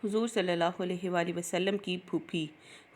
حضور صلی اللہ علیہ وآلہ وسلم کی پھوپھی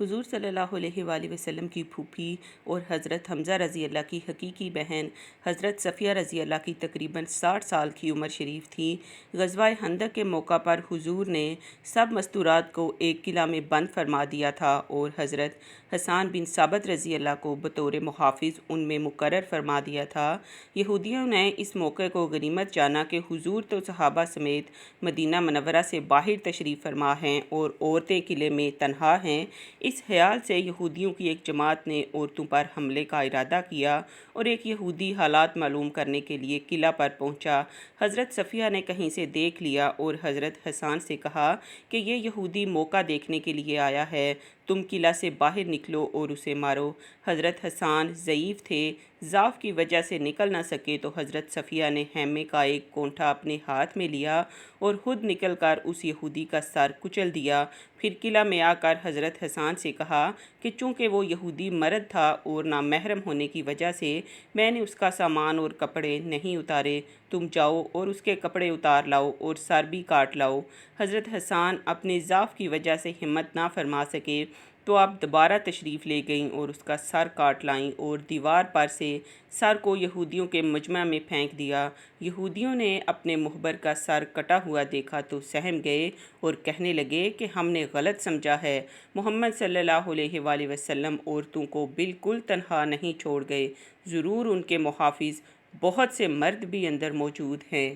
حضور صلی اللہ علیہ وآلہ وسلم کی پھوپھی اور حضرت حمزہ رضی اللہ کی حقیقی بہن حضرت صفیہ رضی اللہ کی تقریباً 60 سال کی عمر شریف تھی۔ غزوہ خندق کے موقع پر حضور نے سب مستورات کو ایک قلعہ میں بند فرما دیا تھا اور حضرت حسان بن ثابت رضی اللہ کو بطور محافظ ان میں مقرر فرما دیا تھا۔ یہودیوں نے اس موقع کو غنیمت جانا کہ حضور تو صحابہ سمیت مدینہ منورہ سے باہر تشریف فرما ہیں اور عورتیں قلعے میں تنہا ہیں، اس خیال سے یہودیوں کی ایک جماعت نے عورتوں پر حملے کا ارادہ کیا اور ایک یہودی حالات معلوم کرنے کے لیے قلعہ پر پہنچا۔ حضرت صفیہ نے کہیں سے دیکھ لیا اور حضرت حسان سے کہا کہ یہ یہودی موقع دیکھنے کے لیے آیا ہے، تم قلعہ سے باہر نکلو اور اسے مارو۔ حضرت حسان ضعیف تھے، ضعف کی وجہ سے نکل نہ سکے تو حضرت صفیہ نے خیمے کا ایک کونٹھا اپنے ہاتھ میں لیا اور خود نکل کر اس یہودی کا سر کچل دیا۔ پھر قلعہ میں آ کر حضرت حسان سے کہا کہ چونکہ وہ یہودی مرد تھا اور نامحرم ہونے کی وجہ سے میں نے اس کا سامان اور کپڑے نہیں اتارے، تم جاؤ اور اس کے کپڑے اتار لاؤ اور سر بھی کاٹ لاؤ۔ حضرت حسان اپنے ضعف کی وجہ سے ہمت نہ فرما سکے تو آپ دوبارہ تشریف لے گئیں اور اس کا سر کاٹ لائیں اور دیوار پر سے سر کو یہودیوں کے مجمع میں پھینک دیا۔ یہودیوں نے اپنے مخبر کا سر کٹا ہوا دیکھا تو سہم گئے اور کہنے لگے کہ ہم نے غلط سمجھا ہے، محمد صلی اللہ علیہ وآلہ وسلم عورتوں کو بالکل تنہا نہیں چھوڑ گئے، ضرور ان کے محافظ بہت سے مرد بھی اندر موجود ہیں۔